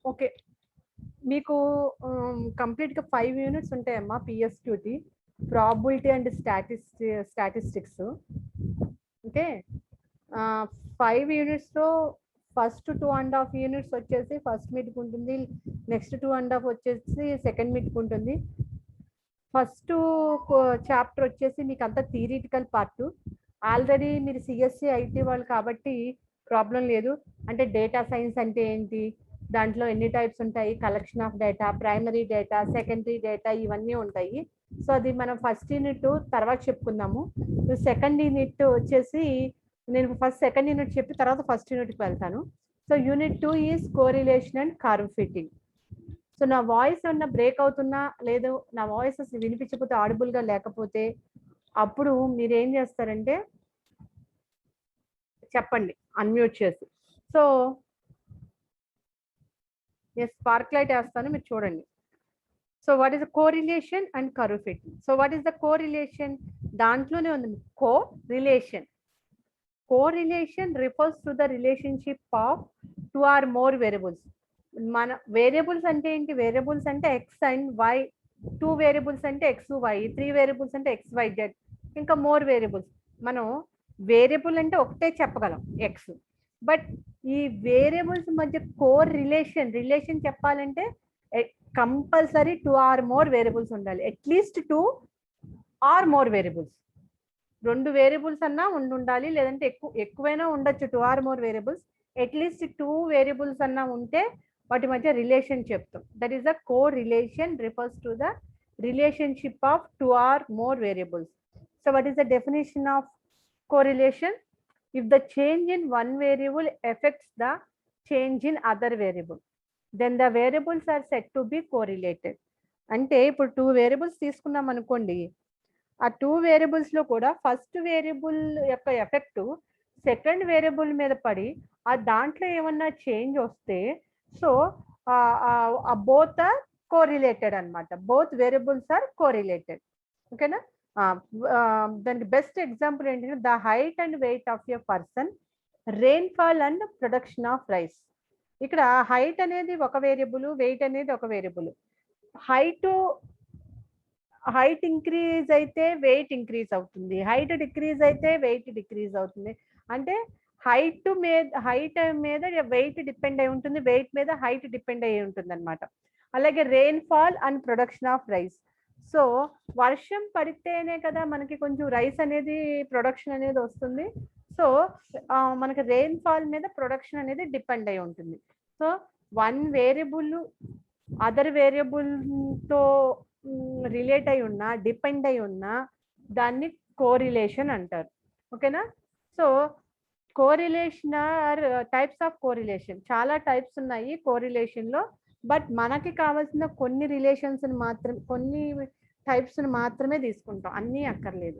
Okay. మీకు కంప్లీట్‌గా 5 units ఉంటాయమ్మా PSQT. Probability and statistics. Okay. 5 యూనిట్స్‌లో ఫస్ట్ 2½ యూనిట్స్ వచ్చేసి ఫస్ట్ మిడ్‌కి ఉంటుంది. నెక్స్ట్ 2½ వచ్చేసి సెకండ్ మిడ్‌కి ఉంటుంది. ఫస్ట్ చాప్టర్ వచ్చేసి మీకు అంతా థియరిటికల్ పార్ట్. ఆల్రెడీ మీరు సిఎస్సి ఐటీ వాళ్ళు కాబట్టి ప్రాబ్లం లేదు. అంటే డేటా సైన్స్ అంటే ఏంటి, దాంట్లో ఎన్ని టైప్స్ ఉంటాయి, collection of data, primary data, secondary data, ఇవన్నీ ఉంటాయి. సో అది మనం ఫస్ట్ యూనిట్ తర్వాత చెప్పుకుందాము. సెకండ్ యూనిట్ వచ్చేసి నేను ఫస్ట్ సెకండ్ యూనిట్ చెప్పి తర్వాత ఫస్ట్ యూనిట్కి వెళ్తాను. So unit 2 is correlation and curve fitting. So నా వాయిస్ ఏమన్నా బ్రేక్ అవుతున్నా, లేదు నా వాయిస్ అసలు వినిపించకపోతే, ఆడిబుల్గా లేకపోతే, అప్పుడు మీరు ఏం చేస్తారంటే చెప్పండి అన్మ్యూట్ చేసి. సో నేను స్పార్క్ లైట్ వేస్తాను, మీరు చూడండి. So what is the correlation and curve fitting. So what is the correlation? దాంట్లోనే ఉంది co relation. Correlation refers to the relationship of 2 or more variables. మన వేరియబుల్స్ అంటే ఏంటి? వేరియబుల్స్ అంటే ఎక్స్ అండ్ వై. 2 వేరియబుల్స్ అంటే ఎక్స్ వై, 3 వేరియబుల్స్ అంటే X Y Z, ఇంకా more variables. మనం వేరియబుల్ అంటే ఒకటే చెప్పగలం ఎక్స్. బట్ ఈ వేరియబుల్స్ మధ్య కోర్ రిలేషన్ చెప్పాలంటే కంపల్సరీ 2 or more వేరియబుల్స్ ఉండాలి. At least 2 or more variables. 2 variables అన్నా ఉండాలి, లేదంటే ఎక్కువైనా ఉండొచ్చు. 2 or more variables, at least 2 variables అన్నా ఉంటే వాటి మధ్య రిలేషన్ చెప్తాం. That is the correlation, refers to the relationship of 2 or more variables. So what is the definition of correlation? If the change in one variable effects the change in other variable, then the variables are set to be correlated. అంటే ఇప్పుడు 2 variables తీసుకున్నాం అనుకోండి, ఆ 2 వేరియబుల్స్లో కూడా first variable యొక్క effect second variable మీద పడి ఆ దాంట్లో ఏమన్నా చేంజ్ వస్తే, సో బోత్ ఆర్ కోరిలేటెడ్ అనమాట. Both variables are correlated. ఓకేనా? దానికి బెస్ట్ ఎగ్జాంపుల్ ఏంటంటే the height and weight of a person, rainfall and production of rice. ఇక్కడ హైట్ అనేది ఒక వేరియబుల్, వెయిట్ అనేది ఒక వేరియబుల్. హైట్ ఇంక్రీజ్ అయితే వెయిట్ ఇంక్రీజ్ అవుతుంది, హైట్ డిక్రీజ్ అయితే వెయిట్ డిక్రీజ్ అవుతుంది. అంటే హైట్ మీద వెయిట్ డిపెండ్ అయి ఉంటుంది, వెయిట్ మీద హైట్ డిపెండ్ అయి ఉంటుంది అనమాట. అలాగే rainfall and production of rice. So వర్షం పడితేనే కదా మనకి కొంచెం రైస్ అనేది ప్రొడక్షన్ అనేది వస్తుంది. సో మనకి రెయిన్ఫాల్ మీద ప్రొడక్షన్ అనేది డిపెండ్ అయి ఉంటుంది. సో వన్ వేరియబుల్ అదర్ వేరియబుల్తో రిలేట్ అయి ఉన్నా, డిపెండ్ అయి ఉన్నా, దాన్ని కోరిలేషన్ అంటారు. ఓకేనా? So correlation are types of correlation, చాలా టైప్స్ ఉన్నాయి కోరిలేషన్లో. బట్ మనకి కావాల్సిన కొన్ని రిలేషన్స్ని మాత్రమే, కొన్ని టైప్స్ని మాత్రమే తీసుకుంటాం, అన్నీ అక్కర్లేదు.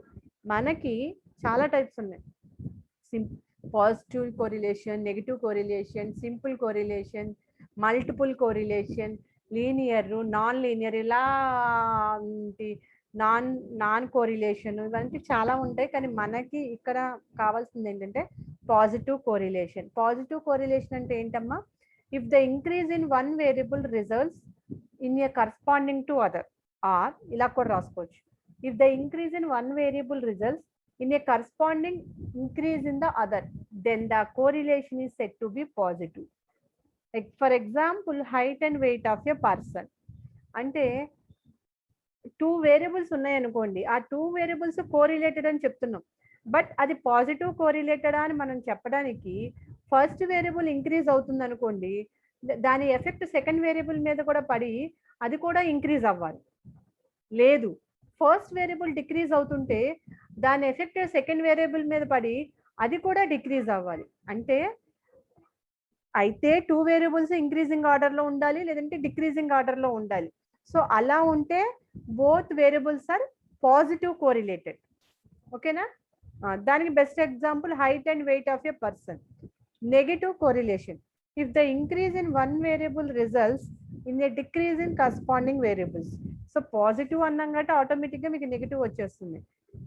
మనకి చాలా టైప్స్ ఉన్నాయి. Positive correlation, negative correlation, simple correlation, multiple correlation, linear, non linear, ఇలాంటి నాన్ కోరిలేషన్, ఇవన్నీ చాలా ఉంటాయి. కానీ మనకి ఇక్కడ కావాల్సింది ఏంటంటే పాజిటివ్ కోరిలేషన్. పాజిటివ్ కోరిలేషన్ అంటే ఏంటమ్మా? If the increase in one variable results in a corresponding to other, or ఇలా కూడా రాసుకోవచ్చు. If the increase in one variable results in a corresponding increase in the other, then the correlation is said to be positive. Like for example, height and weight of a person. అంటే 2 variables ఉన్నాయనుకోండి, ఆ 2 variables correlated అని చెప్తున్నాం. But అది positive కోరిలేటెడా అని మనం చెప్పడానికి first variable increase అవుతుంది అనుకోండి, దాని ఎఫెక్ట్ సెకండ్ వేరియబుల్ మీద కూడా పడి అది కూడా ఇంక్రీజ్ అవ్వాలి. లేదు, ఫస్ట్ వేరియబుల్ డిక్రీజ్ అవుతుంటే దాని ఎఫెక్ట్ సెకండ్ వేరియబుల్ మీద పడి అది కూడా డిక్రీజ్ అవ్వాలి. అంటే అయితే 2 వేరియబుల్స్ ఇంక్రీజింగ్ ఆర్డర్లో ఉండాలి, లేదంటే డిక్రీజింగ్ ఆర్డర్లో ఉండాలి. సో అలా ఉంటే both variables are positive correlated. ఓకేనా? దానికి best example height and weight of a person. Negative correlation, if the increase in one variable results in a decrease in corresponding variables. So positive అన్నాం కాబట్టి ఆటోమేటిక్గా మీకు negative వచ్చేస్తుంది.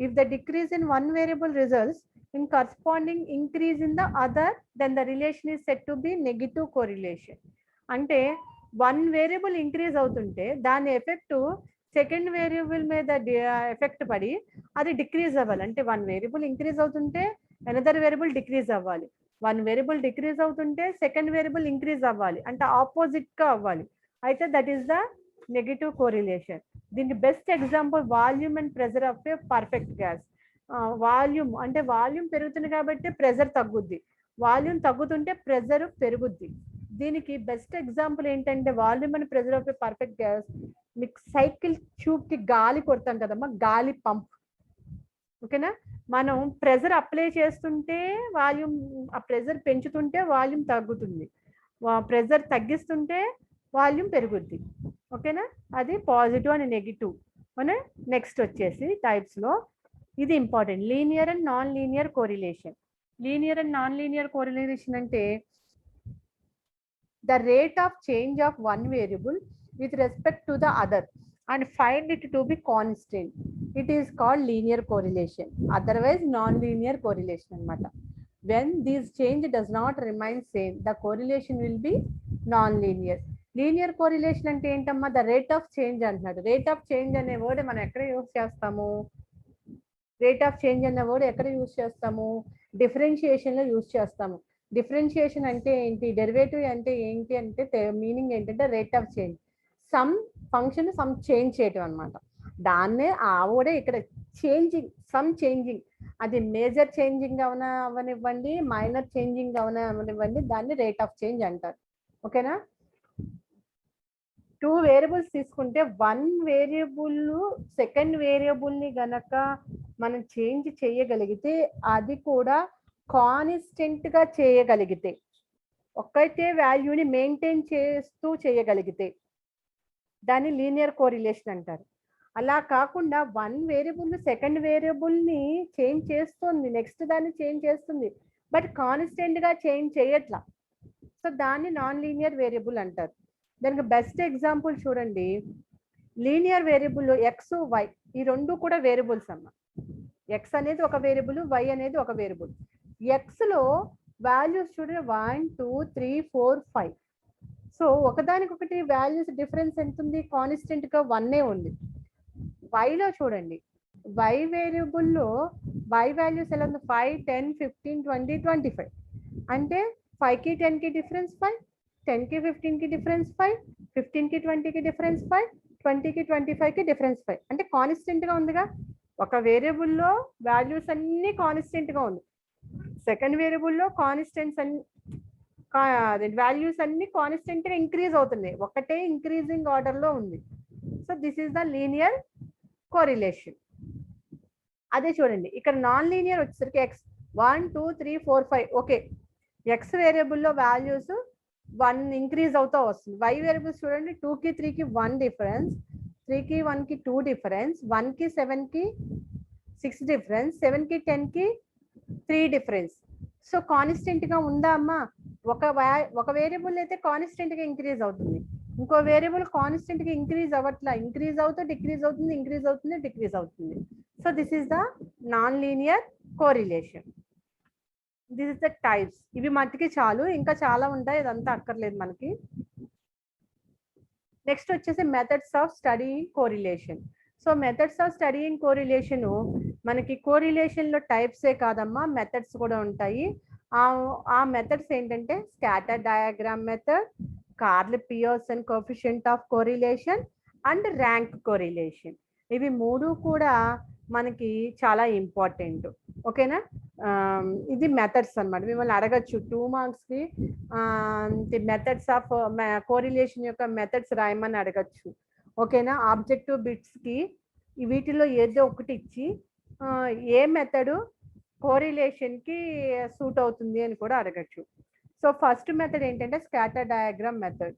If the decrease in one variable results in corresponding increase in the other, then the relation is said to be negative correlation. అంటే one variable increase అవుతుంటే దాని effect second variable మీద effect పడి అది డిక్రీజ్ అవ్వాలి. అంటే one variable increase అవుతుంటే another variable decrease అవ్వాలి. వన్ వేరియబుల్ డిక్రీజ్ అవుతుంటే సెకండ్ వేరియబుల్ ఇంక్రీజ్ అవ్వాలి. అంటే ఆపోజిట్ గా అవ్వాలి. అయితే that is the negative correlation. దీనికి best example volume and pressure of a perfect gas. Volume అంటే వాల్యూమ్ పెరుగుతుంది కాబట్టి ప్రెజర్ తగ్గుద్ది, వాల్యూమ్ తగ్గుతుంటే ప్రెజర్ పెరుగుద్ది. దీనికి బెస్ట్ ఎగ్జాంపుల్ ఏంటంటే volume and pressure of a perfect gas. మీకు సైకిల్ ట్యూబ్ కి గాలి కొడతాం కదమ్మా, గాలి పంప్. ఓకేనా, మనం ప్రెజర్ అప్లై చేస్తుంటే వాల్యూమ్, ఆ ప్రెజర్ పెంచుతుంటే వాల్యూమ్ తగ్గుతుంది, ప్రెజర్ తగ్గిస్తుంటే వాల్యూమ్ పెరుగుద్ది. ఓకేనా, అది పాజిటివ్ అండ్ నెగిటివ్. మన నెక్స్ట్ వచ్చేసి టైప్స్ లో ఇది important, linear and non linear correlation. Linear and non linear correlation అంటే the rate of change of one variable with respect to the other and find it to be constant. It is called linear correlation, otherwise non-linear correlation anamata. When this change does not remain same, the correlation will be non-linear. Linear correlation ante entamma, the rate of change antadu. Rate of change ane word మనం ఎక్కడ use చేస్తాము? Rate of change అనే word ఎక్కడ use చేస్తాము? Differentiation లో use చేస్తాము. Differentiation అంటే ఏంటి, డెరివేటివ్ అంటే ఏంటి అంటే మీనింగ్ ఏంటంటే rate of change, sum function some change చేయటం అనమాట. దాన్నే ఆ వర్డే ఇక్కడ చేంజింగ్, సమ్ చేంజింగ్, అది మేజర్ చేంజింగ్ అవనివ్వండి, మైనర్ చేంజింగ్ అవనివ్వండి, దాన్ని రేట్ ఆఫ్ చేంజ్ అంటారు. ఓకేనా, టూ వేరియబుల్స్ తీసుకుంటే వన్ వేరియబుల్ సెకండ్ వేరియబుల్ ని గనక మనం చేంజ్ చేయగలిగితే, అది కూడా కాన్స్టెంట్ గా చేయగలిగితే, ఒక్కటే వాల్యూని మెయింటైన్ చేస్తూ చేయగలిగితే దాన్ని లీనియర్ కోరిలేషన్ అంటారు. అలా కాకుండా వన్ వేరియబుల్ సెకండ్ వేరియబుల్ ని చేంజ్ చేస్తుంది, నెక్స్ట్ దాన్ని చేంజ్ చేస్తుంది, బట్ కాన్స్టెంట్ గా చేంజ్ చేయట్లా, సో దాన్ని నాన్ లీనియర్ వేరియబుల్ అంటారు. దానికి బెస్ట్ ఎగ్జాంపుల్ చూడండి, లీనియర్ వేరియబుల్ ఎక్స్ వై, ఈ రెండు కూడా వేరియబుల్స్ అమ్మ. ఎక్స్ అనేది ఒక వేరియబుల్, వై అనేది ఒక వేరియబుల్. ఎక్స్ లో వాల్యూస్ చూడండి 1 2 3 4 5. సో ఒకదానికొకటి వాల్యూస్ డిఫరెన్స్ ఎంత ఉంది? కాన్స్టెంట్ గా 1 ఉంది. వైలో చూడండి, వై వేరియబుల్లో వై వాల్యూస్ ఎలా ఉంది? 5 10 15 20 25. అంటే 5 కి 10 కి డిఫరెన్స్ 5, 10 కి 15 కి డిఫరెన్స్ 5, 15 కి 20 కి డిఫరెన్స్ 5, 20 కి 25 కి డిఫరెన్స్ 5. అంటే కాన్స్టెంట్ గా ఉందిగా. ఒక వేరియబుల్లో వాల్యూస్ అన్ని కాన్స్టెంట్ గా ఉంది, సెకండ్ వేరియబుల్లో కాన్స్టెంట్స్ అన్ని వాల్యూస్ అన్ని కాన్స్టెంట్ గా ఇంక్రీజ్ అవుతున్నాయి, ఒకటే ఇంక్రీజింగ్ ఆర్డర్ లో ఉంది. So this is the linear correlation. అదే చూడండి ఇక్కడ నాన్ లీనియర్ వచ్చేసరికి ఎక్స్ 1 2 3 4 5. ఓకే, ఎక్స్ వేరియబుల్లో వాల్యూస్ 1 ఇంక్రీజ్ అవుతూ వస్తుంది. వై వేరియబుల్స్ చూడండి 2 కి 3 కి 1 డిఫరెన్స్, 3 కి 1 కి 2 డిఫరెన్స్, 1 కి 7 కి 6 డిఫరెన్స్, 7 కి 10 కి 3 డిఫరెన్స్. సో కాన్స్టెంట్ గా ఉందా అమ్మా? ఒక వేరియబుల్ అయితే కాన్స్టెంట్ గా ఇంక్రీజ్ అవుతుంది, ఇంకో వేరియబుల్ కాన్స్టెంట్ గా ఇంక్రీజ్ అవ్వట్లా, ఇంక్రీజ్ అవుతూ డిక్రీజ్ అవుతుంది, ఇంక్రీజ్ అవుతుంది డిక్రీజ్ అవుతుంది. So this is the non linear correlation. This is the types. ఇవి మట్టికి చాలు, ఇంకా చాలా ఉంటాయి, ఇదంతా అక్కర్లేదు మనకి. నెక్స్ట్ వచ్చేసి methods of studying correlation. So methods of studying correlation, మనకి కోరిలేషన్ లో టైప్సే కాదమ్మా, మెథడ్స్ కూడా ఉంటాయి. ఆ మెథడ్స్ ఏంటంటే scatter diagram method, curl Pearson coefficient of correlation and rank correlation. ఇవి మూడు కూడా మనకి చాలా ఇంపార్టెంట్. ఓకేనా, ఇది మెథడ్స్ అన్నమాట. మిమ్మల్ని అడగచ్చు 2 మార్క్స్ కి మెథడ్స్ ఆఫ్ కోరిలేషన్ యొక్క మెథడ్స్ రాయమని అడగచ్చు. ఓకేనా, ఆబ్జెక్టివ్ బిట్స్ కి వీటిలో ఏదో ఒకటి ఇచ్చి ఏ మెథడ్ కోరిలేషన్ కి సూట్ అవుతుంది అని కూడా అడగచ్చు. సో ఫస్ట్ మెథడ్ ఏంటంటే scatter diagram method.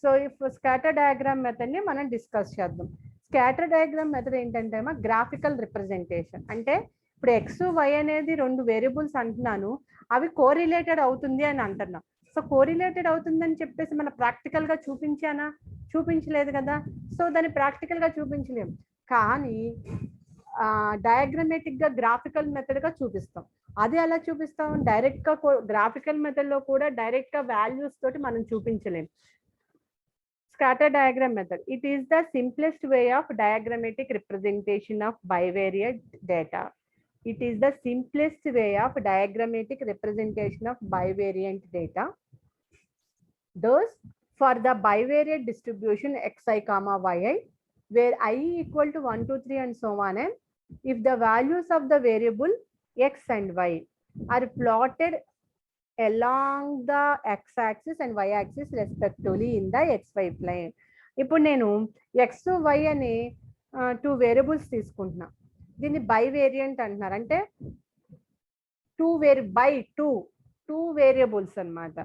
So scatter diagram method ని మనం డిస్కస్ చేద్దాం. స్కాటర్ డయాగ్రామ్ మెథడ్ ఏంటంటే గ్రాఫికల్ రిప్రజెంటేషన్. అంటే ఇప్పుడు ఎక్స్ వై అనేది 2 వేరియబుల్స్ అంటున్నాను, అవి కోరిలేటెడ్ అవుతుంది అని అంటున్నా. సో కోరిలేటెడ్ అవుతుందని చెప్పేసి మన ప్రాక్టికల్ గా చూపించానా? చూపించలేదు కదా. సో దాన్ని ప్రాక్టికల్ గా చూపించలేము, కానీ డయాగ్రమేటిక్ గా గ్రాఫికల్ మెథడ్ గా చూపిస్తాం. అది ఎలా చూపిస్తాం? డైరెక్ట్ గా గ్రాఫికల్ మెథడ్ లో కూడా డైరెక్ట్ గా వాల్యూస్ తోటి మనం చూపించలేము. Scatter diagram method. It is the simplest way of diagrammatic representation of bivariate data. It is the simplest way of diagrammatic representation of bivariant data. Thus, for the bivariate distribution xi comma yi, where I equal to 1, 2, 3 and so on, and if the values of the variable x and y are plotted along the x-axis and y-axis respectively in the xy plane. ఇప్పుడు నేను x y అనే 2 variables తీసుకుంటున్నా. దీన్ని బైవేరియంట్ అంటున్నారు. అంటే two variables అన్నమాట.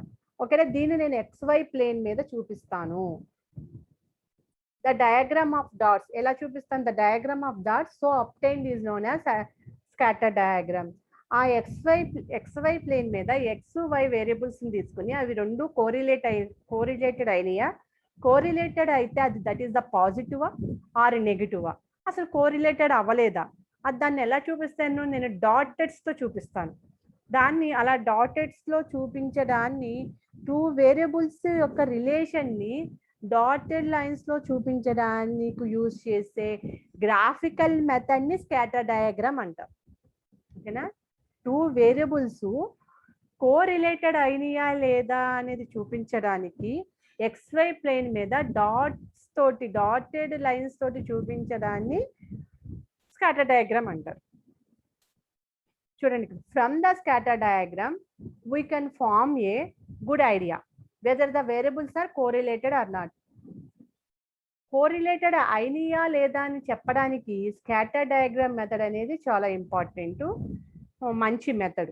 ఓకేనా, దీన్ని నేను xy ప్లేన్ మీద చూపిస్తాను. ద డయాగ్రామ్ ఆఫ్ డాట్స్ ఎలా చూపిస్తాను? The diagram of dots so obtained is known as scatter diagram. ఆ xy ప్లేన్ మీద xy వేరియబుల్స్ తీసుకుని అవి రెండు కోరిలేటెడ్ అయినాయా? కోరిలేటెడ్ అయితే అది దట్ ఈస్ ద పాజిటివా ఆర్ నెగిటివా? అసలు కోరిలేటెడ్ అవ్వలేదా? అది దాన్ని ఎలా చూపిస్తాను? నేను డాటెడ్స్ తో చూపిస్తాను. దాన్ని అలా డాటెడ్స్ లో చూపించడాన్ని, టూ వేరియబుల్స్ యొక్క రిలేషన్ ని డాటెడ్ లైన్స్ లో చూపించడానికి యూజ్ చేసే గ్రాఫికల్ మెథడ్ ని స్కాటర్ డయాగ్రామ్ అంటారు. ఓకేనా, టూ వేరియబుల్స్ కోరిలేటెడ్ అయినాయా లేదా అనేది చూపించడానికి xy ప్లేన్ మీద డాట్స్ తోటి, డాటెడ్ లైన్స్ తోటి చూపించడాన్ని స్కాటర్ డయాగ్రామ్ అంటారు. చూడండి, from the scatter diagram we can form a good idea whether the variables are correlated or not. Correlated అయినాయా లేదా అని చెప్పడానికి స్కాటర్ డయాగ్రామ్ మెథడ్ అనేది చాలా ఇంపార్టెంట్, మంచి method.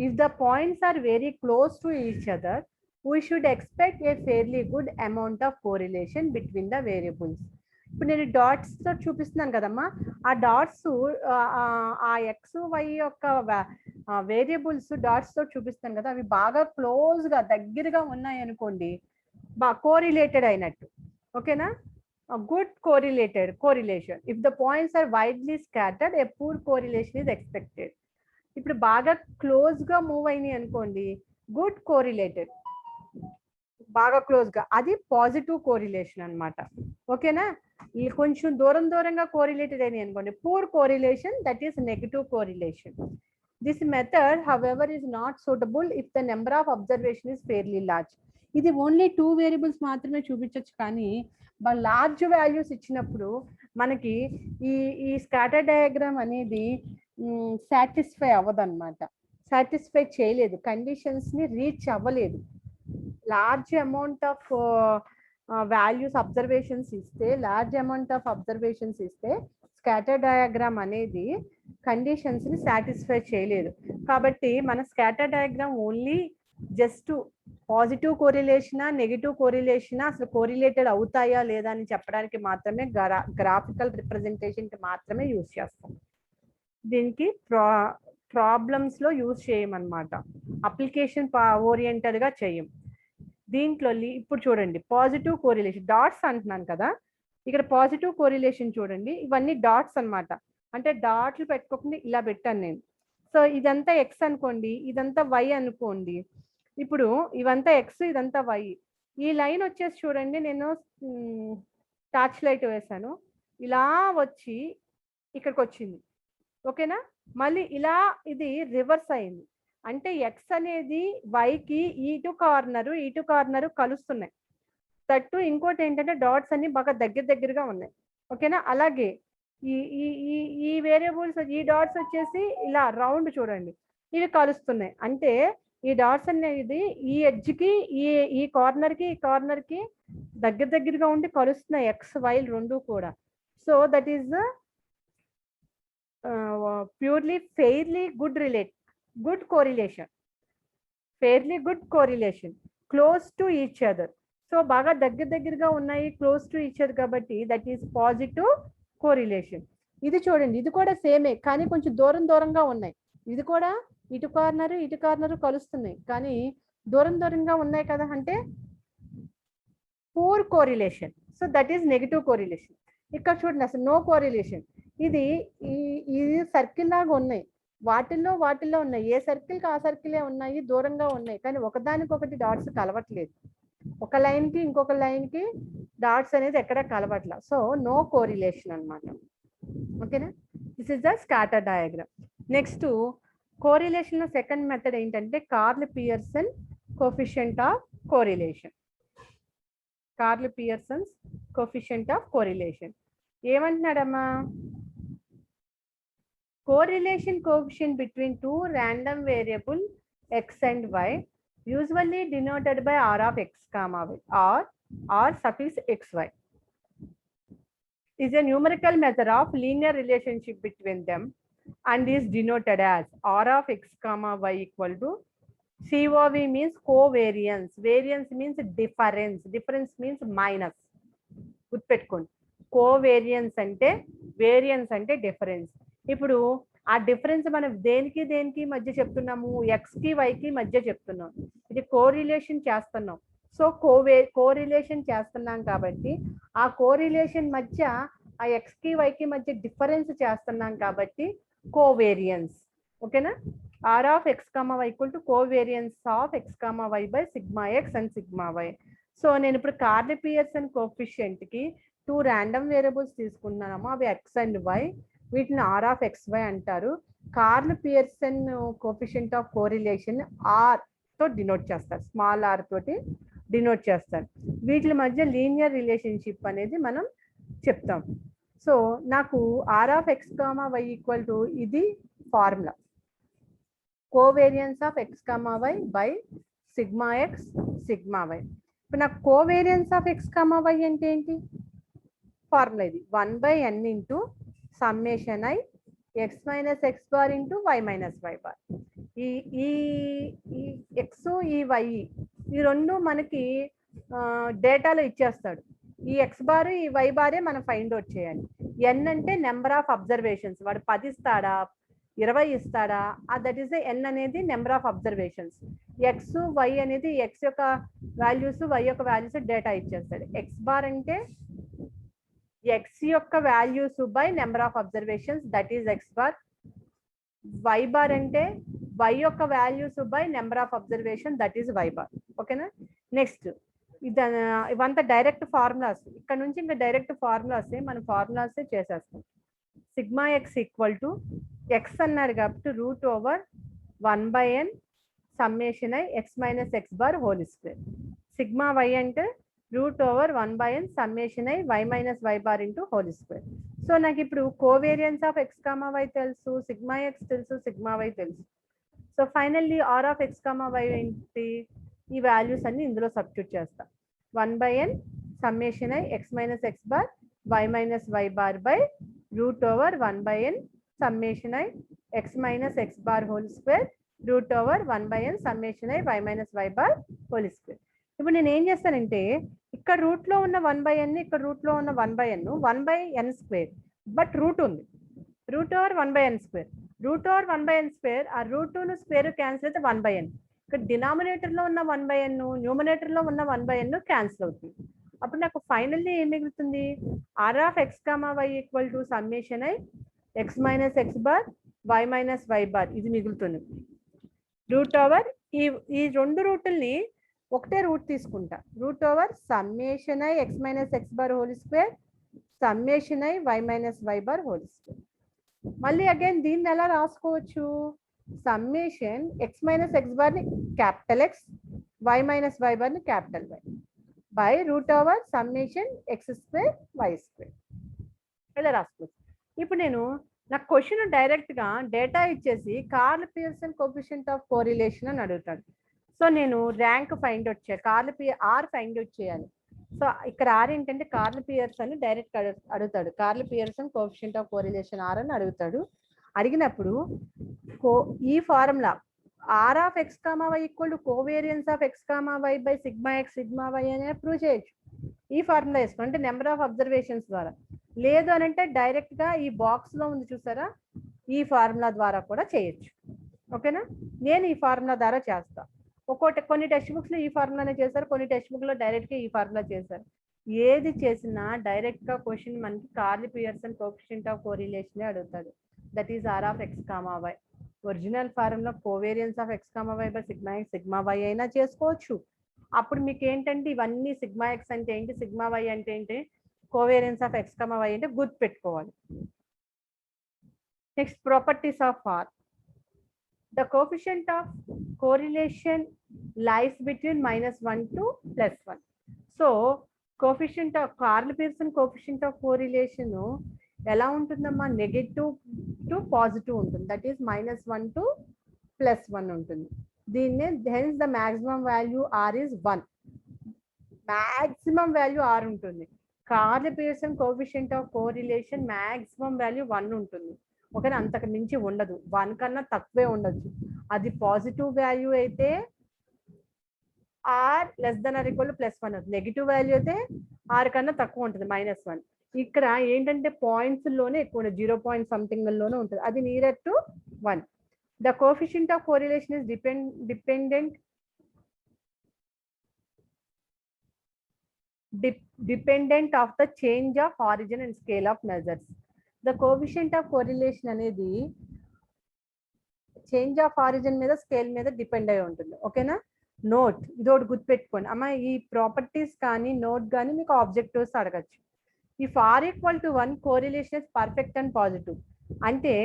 If the points are very close to each other we should expect a fairly good amount of correlation between the variables. ఇప్పుడు నేను dots తో చూపిస్తున్నాను కదమ్మా, ఆ డాట్స్ ఆ ఎక్స్ వై యొక్క వేరియబుల్స్ డాట్స్ తో చూపిస్తాను కదా, అవి బాగా క్లోజ్ గా దగ్గరగా ఉన్నాయి అనుకోండి, కోరిలేటెడ్ అయినట్టు. ఓకేనా, good correlation. If the points are widely scattered, a poor correlation is expected. ఇప్పుడు బాగా క్లోజ్ గా మూవ్ అయినాయి అనుకోండి, గుడ్ కోరిలేటెడ్, బాగా క్లోజ్ గా, అది పాజిటివ్ కోరిలేషన్ అన్నమాట. ఓకేనా, కొంచెం దూరంగా కోరిలేటెడ్ అయినాయి అనుకోండి, poor correlation, that is negative correlation. This method however is not suitable if the number of observation is fairly large. ఇది ఓన్లీ టూ వేరియబుల్స్ మాత్రమే చూపించవచ్చు, కానీ లార్జ్ వాల్యూస్ ఇచ్చినప్పుడు మనకి ఈ స్కాటర్ డయాగ్రామ్ అనేది సాటిస్ఫై అవ్వదన్నమాట. సాటిస్ఫై చేయలేదు, కండిషన్స్ ని రీచ్ అవ్వలేదు. Large amount of values observations ఇస్తే స్కాటర్ డయాగ్రామ్ అనేది కండిషన్స్ ని సాటిస్ఫై చేయలేదు. కాబట్టి మన scatter diagram only just positive కోరిలేషనా నెగిటివ్ కోరిలేషనా, అసలు కోరిలేటెడ్ అవుతాయా లేదా అని చెప్పడానికి మాత్రమే, గ్రాఫికల్ రిప్రజెంటేషన్ కి మాత్రమే యూజ్ చేస్తాం. దీనికి ప్రాబ్లమ్స్ లో యూజ్ చేయమన్నమాట, అప్లికేషన్ ఓరియంటెడ్ గా చేయం. దీంట్లో ఇప్పుడు చూడండి, పాజిటివ్ కోరిలేషన్ డాట్స్ అంటున్నాను కదా, ఇక్కడ పాజిటివ్ కోరిలేషన్ చూడండి, ఇవన్నీ డాట్స్ అన్నమాట. అంటే డాట్లు పెట్టుకోకుండా ఇలా పెట్టాను నేను. సో ఇదంతా ఎక్స్ అనుకోండి, ఇదంతా వై అనుకోండి. ఇప్పుడు ఇవంతా ఎక్స్, ఇదంతా వై. ఈ లైన్ వచ్చేసి చూడండి, నేను టార్చ్ లైట్ వేసాను, ఇలా వచ్చి ఇక్కడికి వచ్చింది. ఓకేనా, మళ్ళీ ఇలా ఇది రివర్స్ అయింది. అంటే ఎక్స్ అనేది వైకి ఇటు కార్నరు కలుస్తున్నాయి. తట్టు ఇంకోటి ఏంటంటే డాట్స్ అన్ని బాగా దగ్గరగా ఉన్నాయి. ఓకేనా, అలాగే ఈ వేరియబుల్స్, ఈ డాట్స్ వచ్చేసి ఇలా రౌండ్ చూడండి, ఇవి కలుస్తున్నాయి. అంటే ఈ డాట్స్ అనేది ఈ ఎడ్జ్కి ఈ కార్నర్కి దగ్గరగా ఉండి కలుస్తున్నాయి, ఎక్స్ వై రెండు కూడా. So that is purely fairly good correlation close to each other. So బాగా దగ్గరగా ఉన్నాయి, క్లోజ్ టు ఈచ్ అదర్, కాబట్టి దట్ ఈస్ పాజిటివ్ కోరిలేషన్. ఇది చూడండి, ఇది కూడా సేమే, కానీ కొంచెం దూరంగా ఉన్నాయి. ఇది కూడా ఇటు కార్నరు కలుస్తున్నాయి, కానీ దూరంగా ఉన్నాయి కదా, అంటే poor correlation. So that is negative correlation. ఇక్కడ చూడండి, అసలు నో కోరిలేషన్. ఇది సర్కిల్ లాగా ఉన్నాయి, వాటిల్లో ఉన్నాయి, ఏ సర్కిల్కి ఆ సర్కిలే ఉన్నాయి, దూరంగా ఉన్నాయి, కానీ ఒకదానికొకటి డాట్స్ కలవట్లేదు. ఒక లైన్కి ఇంకొక లైన్కి డాట్స్ అనేది ఎక్కడ కలవట్ల, సో నో కోరిలేషన్ అనమాట. ఓకేనా, this is the scatter diagram. Next correlation లో సెకండ్ మెథడ్ ఏంటంటే Karl Pearson coefficient of correlation. Karl Pearson's coefficient of correlation ఏమంటున్నాడమ్మా, correlation coefficient between two random variable x and y usually denoted by r of x comma y or r suffix xy is a numerical measure of linear relationship between them and is denoted as r of x comma y equal to COV means covariance, variance means difference, difference means minus. గుర్తుపెట్టుకోండి, covariance అంటే variance అంటే difference. ఇప్పుడు ఆ difference మనం దేనికి దేనికి మధ్య చెప్తున్నాము, ఎక్స్ కి వై కి మధ్య చెప్తున్నాం. ఇది కోరిలేషన్ చేస్తున్నాం. సో కోరిలేషన్ చేస్తున్నాం కాబట్టి ఆ కోరిలేషన్ మధ్య ఆ ఎక్స్ కి వై కి మధ్య డిఫరెన్స్ చేస్తున్నాం కాబట్టి కోవేరియన్స్. ఓకేనా, r of x comma y equal to covariance of x comma y by sigma x and sigma y. So నేను ఇప్పుడు కార్ల్ పియర్సన్ కోఎఫిషియంట్ కి టూ ర్యాండమ్ వేరియబుల్స్ తీసుకున్నాము, అవి ఎక్స్ అండ్ వై, వీటిని ఆర్ ఆఫ్ ఎక్స్ వై అంటారు. Karl Pearson coefficient of correlation R తో denote చేస్తారు, small R తోటి డినోట్ చేస్తారు. వీటి మధ్య లీనియర్ రిలేషన్షిప్ అనేది మనం చెప్తాం. సో నాకు r of X comma why equal to ఇది formula, covariance of X comma why by sigma X sigma y. ఇప్పుడు నాకు covariance of X comma why అంటే ఏంటి, ఫార్ములా ఇది 1/n into summation I X minus X bar into why minus why bar. ఈ ఈ ఈ X ఈ why ఈ రెండు మనకి డేటాలో ఇచ్చేస్తాడు. ఈ ఎక్స్ బార్ ఈ వై బారే మనం ఫైండ్ అవుట్ చేయాలి. ఎన్ అంటే నెంబర్ ఆఫ్ అబ్జర్వేషన్స్, వాడు 10 ఇస్తాడా 20 ఇస్తాడా, దట్ ఈస్ ద ఎన్ అనేది number of observations. X Y అనేది ఎక్స్ యొక్క వాల్యూస్ వై యొక్క వాల్యూస్ డేటా ఇచ్చేస్తాడు. ఎక్స్ బార్ అంటే ఎక్స్ యొక్క values by number of observations, that is X bar. Y bar అంటే వై యొక్క values by number of observation, that is Y bar. ఓకేనా, next ఇవంతా డైరెక్ట్ ఫార్ములాస్. ఇక్కడ నుంచి ఇంకా డైరెక్ట్ ఫార్ములాస్ మనం ఫార్ములాస్ చేసేస్తాం. Sigma X equal to X అన్నాడు కాబట్టి root over 1/n summation I X minus X bar whole square. Sigma why అంటే root over 1/n summation I why minus why bar into whole square. So నాకు ఇప్పుడు covariance of X comma y తెలుసు, sigma x తెలుసు, sigma y తెలుసు. So finally r of X comma y ఏంటి, ఈ values అన్ని ఇందులో సబ్స్టిట్యూట్ చేస్తా. 1/n summation I X minus X bar why minus why bar by root over 1/n summation I X minus X bar whole square root over 1/n summation I why minus why bar whole square. ఇప్పుడు నేను ఏం చేస్తానంటే ఇక్కడ route లో ఉన్న 1/n, ఇక్కడ route లో ఉన్న 1/n 1/n square, but root ఉంది, root over 1/n square, root over 1/n square, ఆ రూట్ ను స్క్వేర్ క్యాన్సిల్ అయితే 1/n. ఇక్కడ డినామినేటర్ లో ఉన్న 1/n న్యూమరేటర్ లో ఉన్న 1/n క్యాన్సిల్ అవుతుంది. అప్పుడు నాకు ఫైనల్లీ ఏం మిగులుతుంది, R of X comma why equal to summation I X minus X bar why minus why bar, ఇది మిగులుతుంది. రూట్ ఓవర్ ఈ రెండు రూట్ల్ని ఒకటే రూట్ తీసుకుంటా, root over summation I X minus X bar whole square summation I why minus why bar whole square. మళ్ళీ again దీన్ని ఎలా రాసుకోవచ్చు, summation X minus X bar ని capital x, y minus why bar ని capital y by root over summation x square y square, ఇలా రాసుకోవచ్చు. ఇప్పుడు నాకు క్వశ్చన్ డైరెక్ట్ గా డేటా ఇచ్చేసి Karl Pearson coefficient of correlation అని అడుగుతాడు. సో నేను ర్యాంక్ ఫైండ్ అవుట్ చేయాలి, ఆర్ ఫైండ్ అవుట్ చేయాలి. సో ఇక్కడ ఆర్ ఏంటంటే కార్ల్ పియర్సన్ డైరెక్ట్ అడుగుతాడు, Karl Pearson coefficient of correlation R అని అడుగుతాడు. అడిగినప్పుడు ఈ formula R of X comma why equal to covariance of X comma why by sigma X sigma Y అనేది prove చేయొచ్చు. ఈ ఫార్ములా వేసుకోండి, అంటే నెంబర్ ఆఫ్ అబ్జర్వేషన్స్ ద్వారా. లేదు అని అంటే డైరెక్ట్ గా ఈ బాక్స్ లో ఉంది చూసారా, ఈ ఫార్ములా ద్వారా కూడా చేయొచ్చు. ఓకేనా, నేను ఈ ఫార్ములా ద్వారా చేస్తా. కొన్ని టెక్స్ట్ బుక్స్ లో ఈ ఫార్ములానే చేశారు, కొన్ని టెక్స్ట్ బుక్ లో డైరెక్ట్ గా ఈ ఫార్ములా చేశారు. ఏది చేసినా డైరెక్ట్ గా క్వశ్చన్ మనకి Karl Pearson coefficient of correlation అడుగుతాడు, that is r of X comma y. Original formula covariance of X comma why by sigma X sigma y అయినా చేసుకోవచ్చు, అప్పుడు మీకు ఏంటంటే ఇవన్నీ సిగ్మా ఎక్స్ అంటే ఏంటి, సిగ్మా వై అంటే ఏంటి, covariance of X comma Y అంటే గుర్తు పెట్టుకోవాలి. Next properties of R. The coefficient of correlation lies between -1 to +1. So coefficient of Karl-Pearson coefficient of correlation ఎలా ఉంటుందమ్మా, నెగటివ్ టు పాజిటివ్ ఉంటుంది, దట్ ఈస్ -1 to +1 ఉంటుంది. దీన్నే hence the maximum value r is 1, maximum value r ఉంటుంది. Karl Pearson coefficient of correlation maximum value 1 ఉంటుంది. ఓకేనా, అంతకు మించి ఉండదు, 1 కన్నా తక్కువే ఉండొచ్చు. అది పాజిటివ్ వాల్యూ అయితే R less than or equal to +1 అవుతుంది, నెగిటివ్ వాల్యూ అయితే ఆర్ కన్నా తక్కువ ఉంటుంది, -1. ఇక్కడ ఏంటంటే పాయింట్స్ లోనే ఎక్కువ, 0 పాయింట్ సంథింగ్ లోనే ఉంటుంది, అది near to 1. The coefficient of correlation is dependent of the change of origin and scale of measures. The coefficient of correlation అనేది చేంజ్ ఆఫ్ ఆరిజిన్ మీద స్కేల్ మీద డిపెండ్ అయి ఉంటుంది. ఓకేనా, నోట్ ఇది ఒకటి గుర్తుపెట్టుకోండి అమ్మ. ఈ ప్రాపర్టీస్ కానీ నోట్ కానీ మీకు ఆబ్జెక్టివ్స్ అడగచ్చు. If R equal to 1 correlation is perfect and positive అంటే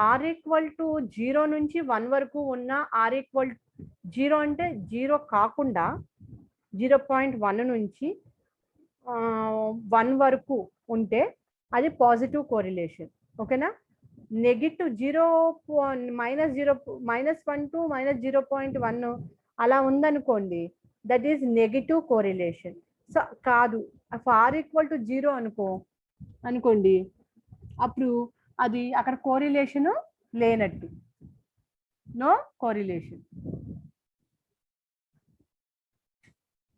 ఆర్ ఈక్వల్ టు 0 నుంచి 1 వరకు ఉన్న, ఆర్ ఈక్వల్ 0 అంటే 0 కాకుండా 0.1 నుంచి 1 వరకు ఉంటే అది పాజిటివ్ కోరిలేషన్. ఓకేనా, నెగిటివ్ -1 టు -0.1 అలా ఉందనుకోండి, that is negative correlation. So కాదు, ఆర్ ఈక్వల్ టు 0 అనుకోండి, అప్పుడు అది అక్కడ కోరిలేషన్ లేనట్టు, నో కోరిలేషన్.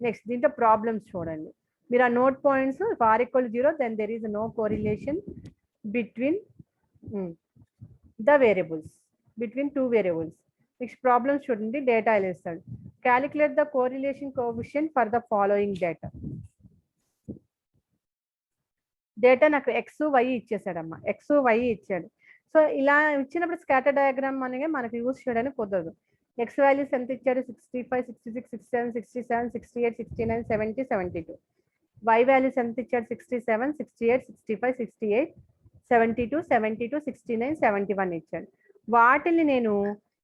నెక్స్ట్ దీంట్లో ప్రాబ్లమ్స్ చూడండి. మీరు ఆ note points, if R equal 0 then there is no correlation between the variables, between 2 variables. Next problems చూడండి. డేటా ఇలా ఇస్తాడు, calculate the correlation coefficient for the following data. Data నాకు X why ఇచ్చేసాడమ్మా, X why ఇచ్చాడు. So ఇలా ఇచ్చినప్పుడు scatter diagram అనేది మనకు use చేయడానికి కుదరదు. ఎక్స్ వాల్యూస్ ఎంత ఇచ్చారు, 65, 66, 67, 67, 68, 69, 70, 72. వై వాల్యూస్ ఎంత ఇచ్చాడు, 67, 68, 65, 68, 72, 72, 69, 71 ఇచ్చాడు. వాటిని నేను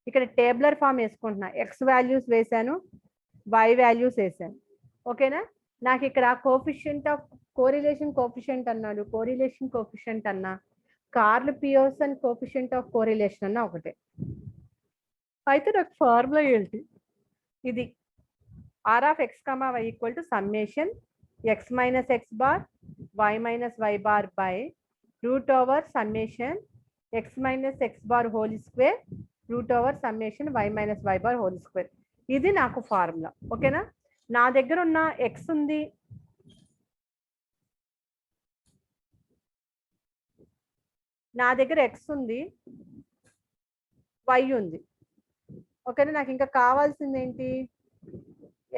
ఇక్కడ టేబులర్ ఫామ్ వేసుకుంటున్నా, ఎక్స్ వాల్యూస్ వేసాను, వై వాల్యూస్ వేసాను. ఓకేనా, నాకు ఇక్కడ కోఎఫిషియంట్ ఆఫ్ కోరిలేషన్ కోఎఫిషియంట్ అన్నాడు, కోరిలేషన్ కోఎఫిషియంట్ అన్నా, కార్ల్-పియర్సన్ కోఎఫిషియంట్ ఆఫ్ కోరిలేషన్ అన్న ఒకటే. అయితే నాకు ఫార్ములా ఏంటి, ఇది R of X comma Y equal to summation X minus X bar why minus why bar by root over summation X minus X bar whole square root over summation Y minus why bar whole square. ఇది నాకు formula. ఓకేనా, నా దగ్గర ఉన్న X ఉంది, నా దగ్గర X ఉంది, వై ఉంది. ఓకేనా, నాకు ఇంకా కావాల్సింది ఏంటి,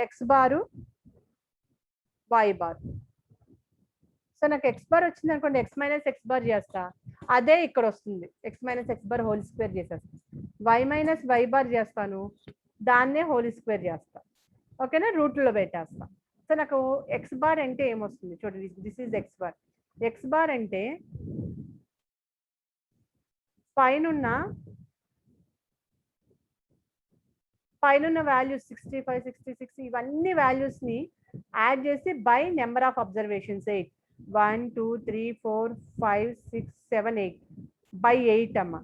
X bar Y bar. So నాకు ఎక్స్ బార్ వచ్చింది అనుకోండి, ఎక్స్ మైనస్ ఎక్స్ బార్ చేస్తా, అదే ఇక్కడ వస్తుంది, X minus X bar whole square చేసేస్తా. వై మైనస్ వై బార్ చేస్తాను, దాన్నే హోల్ స్క్వేర్ చేస్తా. ఓకేనా, రూట్లో పెట్టేస్తా. సో నాకు ఎక్స్ బార్ అంటే ఏమొస్తుంది చూడండి, this is X bar. X bar అంటే పైనున్న వాల్యూస్ 65, 66 ఇవన్నీ వాల్యూస్ ని యాడ్ చేసి by number of observations 8, 1, 2, 3, 4, 5, 6, 7, 8 by 8 అమ్మ,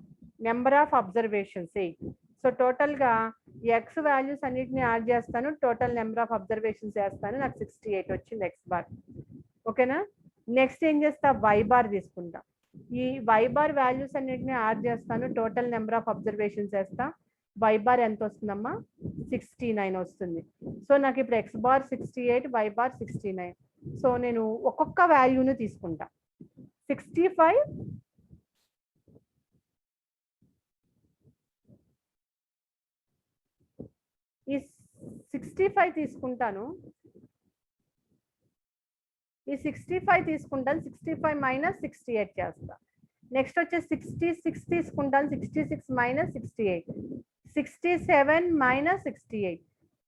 number of observations 8. So total గా ఎక్స్ వాల్యూస్ అన్నిటిని యాడ్ చేస్తాను, టోటల్ నెంబర్ ఆఫ్ అబ్జర్వేషన్స్ వేస్తాను, నాకు 68 వచ్చింది ఎక్స్ బార్. ఓకేనా, నెక్స్ట్ ఏం చేస్తా, వై బార్ తీసుకుంటా, ఈ వై బార్ వాల్యూస్ అన్నిటిని యాడ్ చేస్తాను, టోటల్ నెంబర్ ఆఫ్ అబ్జర్వేషన్స్ వేస్తా, వై బార్ ఎంత వస్తుందమ్మా, 69 వస్తుంది. సో నాకు ఇప్పుడు X bar 68, Y bar 69. So నేను ఒక్కొక్క వాల్యూని తీసుకుంటా, 65, ఈ 65 తీసుకుంటాను, ఈ 65 తీసుకుంటాను, 65 మైనస్ 68 చేస్తా. నెక్స్ట్ వచ్చే 66 తీసుకుంటాను, 66 minus 68, 67 minus 68,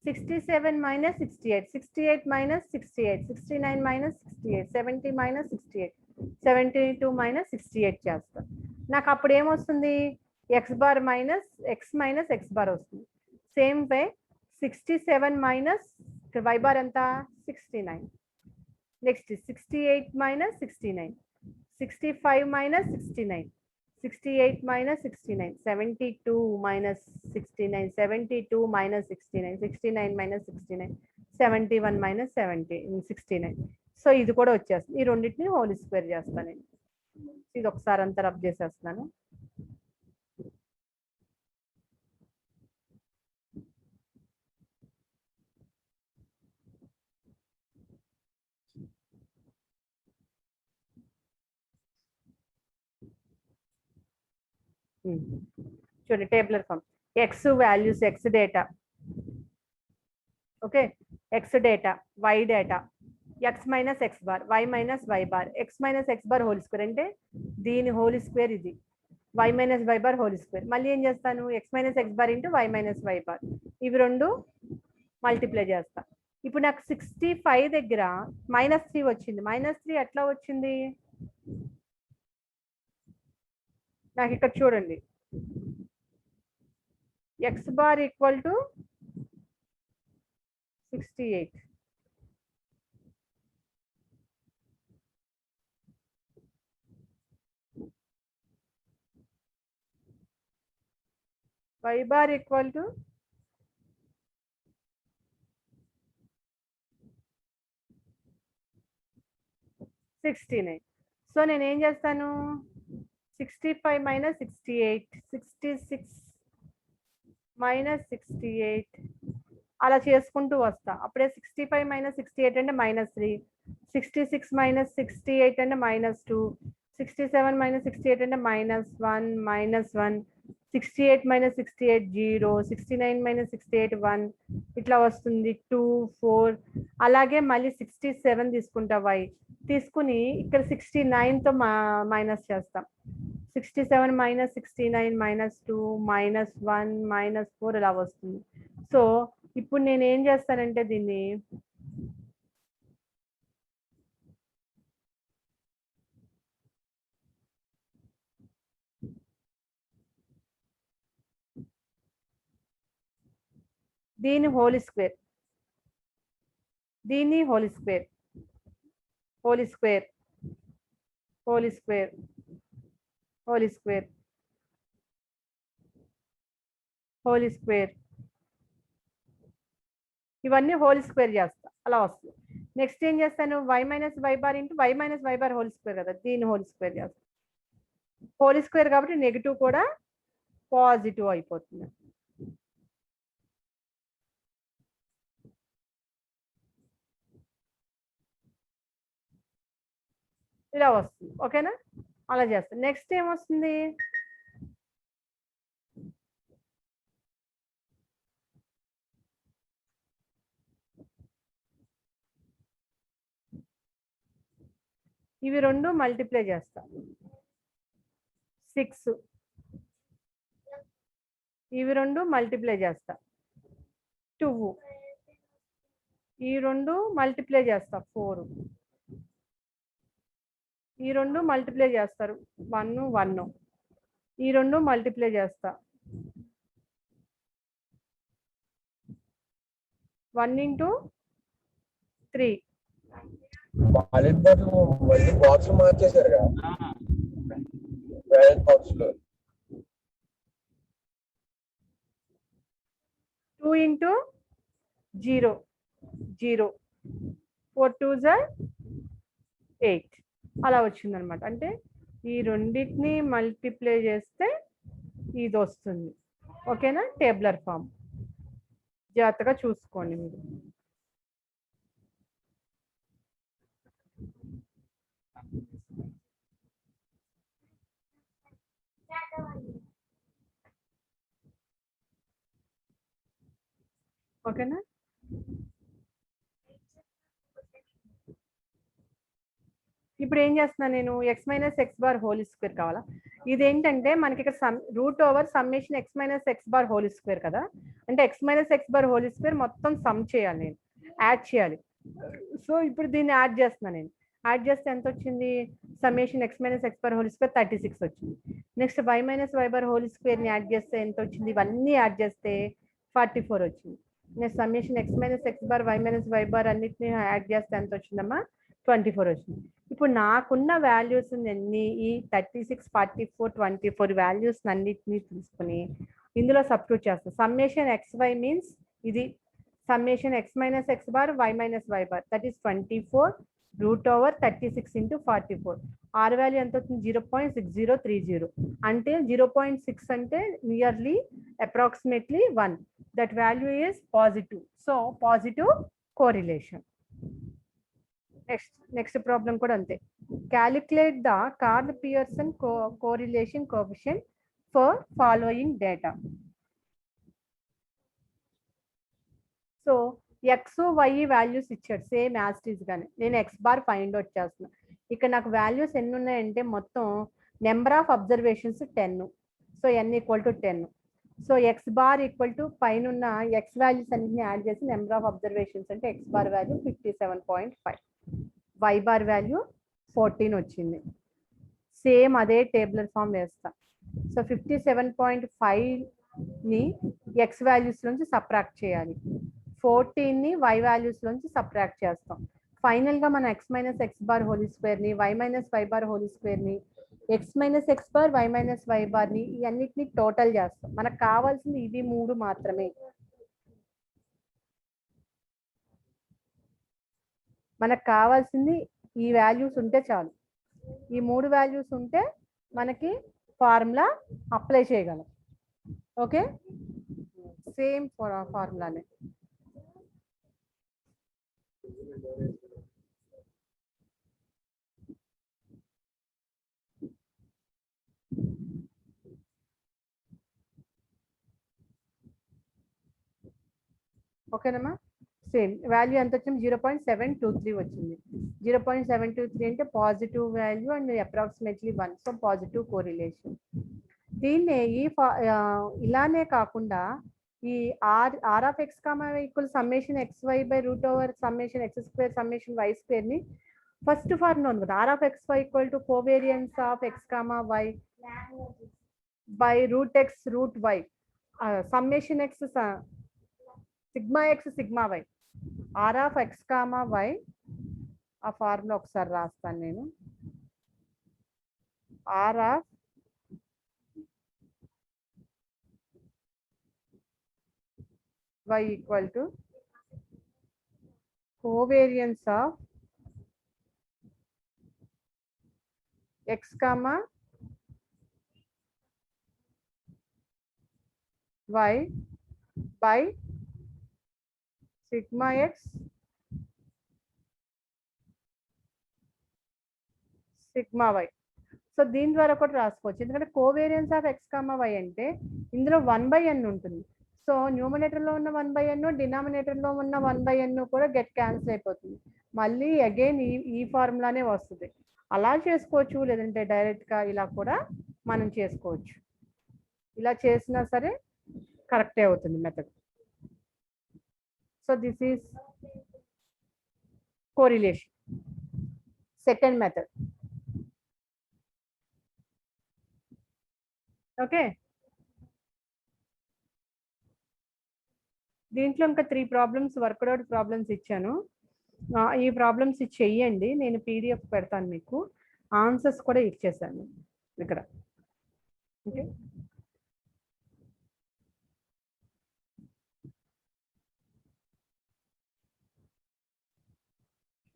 67 minus 68, 68 minus 68, 69 minus 68, 70 minus 68, 72 minus 68 చేస్తాను. నాకు అప్పుడు ఏమొస్తుంది? X bar minus X bar వస్తుంది. Same way 67 minus why bar ఎంత? 69. Next 68 minus 69, 65 minus 69, 68 minus 69, 72 minus 69, 72 minus 69, 69 minus 69, 71 minus 69. So ఇది కూడా వచ్చేస్తుంది. ఈ రెండింటిని హోల్ స్క్వేర్ చేస్తాను నేను. ఇది ఒకసారి అంతా రబ్ చేసేస్తున్నాను. చూడండి tabular form. X values, X data, okay, X data, Y data, X minus X bar, why minus why bar, X minus X bar whole square అంటే దీని హోల్ స్క్వేర్ ఇది, Y minus why bar whole square. మళ్ళీ ఏం చేస్తాను? X minus X bar into why minus why bar, ఇవి రెండు multiply చేస్తా. ఇప్పుడు నాకు 65 దగ్గర -3 వచ్చింది. -3 ఎట్లా వచ్చింది? నాకు ఇక్కడ చూడండి, X bar equal to 68, y bar equal to 69. So నేను ఏం చేస్తాను? 65 minus 68, 66 minus 68 అలా చేసుకుంటూ వస్తా. అప్పుడే 65 minus 68 అంటే -3, 66 minus 68 అంటే -2, 67 minus 68 అంటే -1, -1, 68 minus 68 0, 69 minus 68 1, ఇట్లా వస్తుంది 2, 4. అలాగే మళ్ళీ 67 తీసుకుంటా, y తీసుకుని ఇక్కడ 69తో మైనస్ చేస్తాం. 67 minus 69 -2 -1 -4 ఇలా వస్తుంది. సో ఇప్పుడు నేను ఏం చేస్తానంటే దీన్ని దీని హోల్ స్క్వేర్, దీన్ని whole square, whole square, whole square, whole square, whole square, ఇవన్నీ హోల్ స్క్వేర్ చేస్తా, అలా వస్తుంది. నెక్స్ట్ ఏం చేస్తాను? Y minus why bar into why minus why bar whole square కదా, దీన్ని హోల్ స్క్వేర్ చేస్తాను. హోల్ స్క్వేర్ కాబట్టి నెగిటివ్ కూడా పాజిటివ్ అయిపోతుంది. ఇలా వస్తుంది, ఓకేనా? అలా చేస్తాను. నెక్స్ట్ ఏమొస్తుంది? ఇవి రెండు మల్టిప్లై చేస్తా, 6. ఇవి రెండు మల్టిప్లై చేస్తా, 2. ఈ రెండు మల్టిప్లై చేస్తా, 4. ఈ రెండు మల్టిప్లై చేస్తారు, 1 1. ఈ రెండు మల్టిప్లై చేస్తా, 1 into 3. బాక్స్ మార్చేశారు కదా, 2 into 0 0, 4 2s are 8 అలా వచ్చింది అనమాట. అంటే ఈ రెండింటిని మల్టిప్లై చేస్తే ఇది వస్తుంది, ఓకేనా? టేబులర్ ఫామ్ జాగ్రత్తగా చూసుకోండి మీరు. ఓకేనా? ఇప్పుడు ఏం చేస్తున్నా నేను? X minus X bar whole square కావాలా? ఇదేంటంటే మనకి ఇక్కడ route over summation X minus X bar whole square కదా, అంటే X minus X bar whole square మొత్తం సమ్ చేయాలి, నేను యాడ్ చేయాలి. సో ఇప్పుడు దీన్ని యాడ్ చేస్తున్నాను నేను. యాడ్ చేస్తే ఎంత వచ్చింది? Summation X minus X bar whole square 36 వచ్చింది. Next y minus why bar whole స్క్వేర్ని యాడ్ చేస్తే ఎంత వచ్చింది? ఇవన్నీ యాడ్ చేస్తే 44 వచ్చింది. Next summation X minus X bar why minus why bar అన్నిటిని యాడ్ చేస్తే ఎంత వచ్చిందమ్మా? 24 వచ్చింది. ఇప్పుడు నాకున్న వాల్యూస్ అన్ని ఈ 36, 44, 24 వాల్యూస్ అన్నిటిని తీసుకుని ఇందులో సబ్స్టిట్యూట్ చేస్తాం. సమ్మేషన్ ఎక్స్ వై మీన్స్ ఇది summation X minus X bar why minus why bar, that is 24 root over 36 into 44. R value ఎంత అవుతుంది? 0.6030. అంటే 0.6 అంటే nearly approximately 1. That value is positive. So positive correlation. Next problem కూడా అంతే. Calculate the Karl Pearson correlation coefficient for following data. So X Y values ఇచ్చాడు same as it is గానే, నేను X bar find out చేస్తున్నా. ఇక్కడ నాకు వాల్యూస్ ఎన్ని ఉన్నాయంటే మొత్తం number of observations 10. So n equal to 10. So x bar equal to పైన ఉన్న ఎక్స్ వాల్యూస్ అన్నింటిని యాడ్ చేసి నెంబర్ ఆఫ్ అబ్జర్వేషన్స్ అంటే x bar value 57.5, y bar value 14 వచ్చింది. సేమ్ అదే టేబులర్ ఫామ్ వేస్తా. సో 57.5ని ఎక్స్ వాల్యూస్ నుంచి సబ్ట్రాక్ట్ చేయాలి, 14ని వై వాల్యూస్ నుంచి సబ్ట్రాక్ట్ చేస్తాం. ఫైనల్గా మన x minus X bar whole స్క్వేర్ని y minus why bar whole స్క్వేర్ని X minus X bar why minus y బార్ని ఈ అన్నిటిని టోటల్ చేస్తాం. మనకు కావాల్సింది ఇవి 3 మాత్రమే. మనకు కావాల్సింది ఈ వాల్యూస్ ఉంటే చాలు. ఈ 3 వాల్యూస్ ఉంటే మనకి ఫార్ములా అప్లై చేయగలం. ఓకే, సేమ్ ఫార్ములానే. ఓకేనమ్మా, సేమ్ వాల్యూ ఎంత వచ్చింది? 0.723 వచ్చింది. 0.723 అంటే positive value and approximately 1. So positive correlation. దీన్నే ఇలానే కాకుండా ఈ r of X comma equal summation X y by root over summation x square summation y స్క్వేర్ని ఫస్ట్ ఫార్ములా ఉంది కదా, r of X y equal to covariance of X comma why by root x root y summation X sigma X sigma Y. R of X comma Y ఆ formula ఒకసారి రాస్తాను నేను. R of y equal to covariance of x comma y by sigma x sigma y. So దీని ద్వారా కూడా రాసుకోవచ్చు, ఎందుకంటే covariance of X comma why అంటే ఇందులో 1/n ఉంటుంది. సో న్యూమరేటర్లో ఉన్న 1/n డినామినేటర్లో ఉన్న 1/n కూడా గెట్ క్యాన్సిల్ అయిపోతుంది. మళ్ళీ అగైన్ ఈ ఫార్ములానే వస్తుంది. అలా చేసుకోవచ్చు, లేదంటే డైరెక్ట్గా ఇలా కూడా మనం చేసుకోవచ్చు. ఇలా చేసినా సరే కరెక్టే అవుతుంది method. So this is correlation, second method. Okay, దీంట్లో ఇంకా 3 ప్రాబ్లమ్స్ వర్క్అవుట్ ప్రాబ్లమ్స్ ఇచ్చాను. ఈ ప్రాబ్లమ్స్ చెయ్యండి, నేను పీడిఎఫ్ పెడతాను మీకు. ఆన్సర్స్ కూడా ఇచ్చేసాను ఇక్కడ. ఓకే,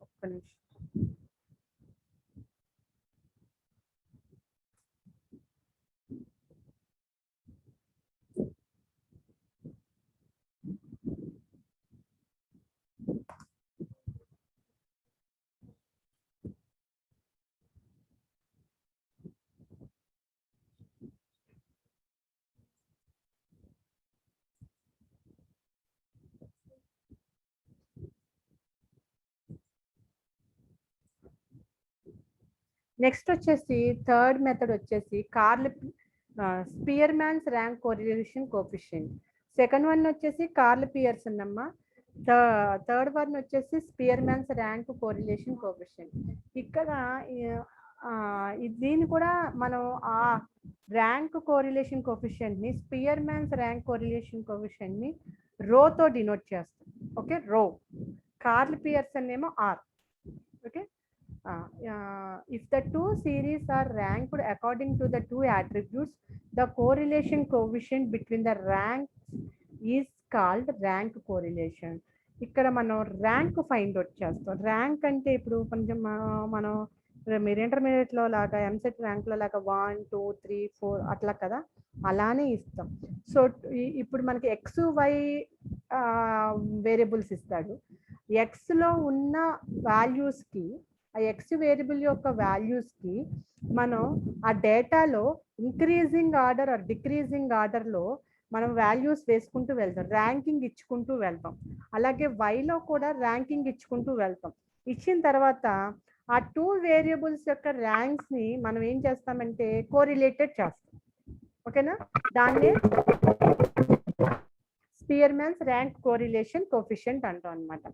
ఒక్క నిమిషం. నెక్స్ట్ వచ్చేసి థర్డ్ మెథడ్ వచ్చేసి Spearman's rank correlation coefficient. Second one వచ్చేసి కార్ల్ పియర్సన్ అమ్మ. థర్డ్ వన్ వచ్చేసి స్పియర్మ్యాన్స్ ర్యాంక్ కోరిలేషన్ కోఎఫిషియంట్. ఇక్కడ దీన్ని కూడా మనం ఆ ర్యాంక్ కోరిలేషన్ కోఎఫిషియంట్ ని స్పియర్మ్యాన్స్ ర్యాంక్ కోరిలేషన్ కోఎఫిషియంట్ ని రోతో డినోట్ చేస్తాం. Okay, rho. కార్ల్ పియర్సన్ ఏమో R. Okay, if the two series are ranked according to the two attributes, the correlation coefficient between the ranks is called rank correlation. ఇక్కడ మనం rank find out చేస్తాం. Rank అంటే ఇప్పుడు కొంచెం మనం మీరు ఇంటర్మీడియట్లో లాగా ఎంసెట్ ర్యాంక్లో లాగా 1 2 3 4 అట్లా కదా, అలానే ఇస్తాం. సో ఇప్పుడు మనకి ఎక్స్ వై వేరియబుల్స్ ఇస్తాడు. ఎక్స్లో ఉన్న వాల్యూస్కి, ఆ ఎక్స్ వేరియబుల్ యొక్క వాల్యూస్కి మనం ఆ డేటాలో ఇంక్రీజింగ్ ఆర్డర్ ఆర్ డిక్రీజింగ్ ఆర్డర్లో మనం వాల్యూస్ వేసుకుంటూ వెళ్తాం, ర్యాంకింగ్ ఇచ్చుకుంటూ వెళ్తాం. అలాగే వైలో కూడా ర్యాంకింగ్ ఇచ్చుకుంటూ వెళ్తాం. ఇచ్చిన తర్వాత ఆ టూ వేరియబుల్స్ యొక్క ర్యాంక్స్ని మనం ఏం చేస్తామంటే కోరిలేటెడ్ చేస్తాం. ఓకేనా, దాన్నే స్పియర్మ్యాన్స్ ర్యాంక్ కోరిలేషన్ కోఎఫిషియంట్ అంటాం అన్నమాట.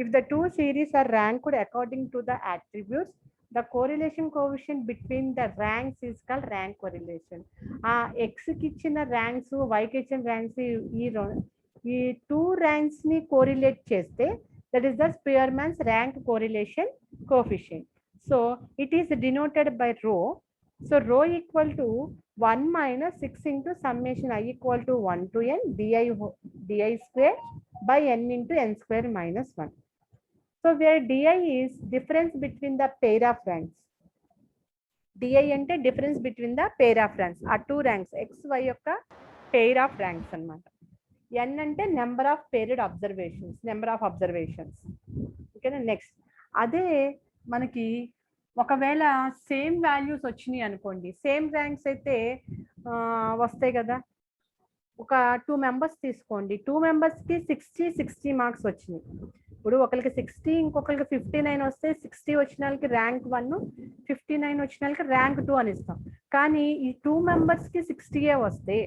If the two series are ranked according to the attributes, the correlation coefficient between the ranks is called rank correlation. X కి ఇచ్చిన ర్యాంక్స్, y కి ఇచ్చిన ర్యాంక్స్, ఈ టూ ర్యాంక్స్ ని కోరిలేట్ చేస్తే that is the Spearman's rank correlation coefficient. So it is denoted by rho. So rho equal to 1 minus 6 into summation I equal to 1 to n di square by n into n square minus 1. So where di is difference between the pair of ranks. di ante difference between the pair of ranks. Are two ranks x y yokka pair of ranks annamata. n ante number of paired observations, number of observations. Okay, next అదే మనకి ఒకవేళ same values వచ్చినాయి అనుకోండి, same ranks అయితే వస్తాయి కదా. ఒక 2 members తీసుకోండి, 2 మెంబర్స్కి 60 మార్క్స్ వచ్చినాయి. ఇప్పుడు ఒకరికి 60, ఇంకొకరికి 59 వస్తే 60 వచ్చిన వాళ్ళకి ర్యాంక్ 1, 59 వచ్చిన వాళ్ళకి ర్యాంక్ 2 అని ఇస్తాం. కానీ ఈ 2 మెంబర్స్కి 60 వస్తే,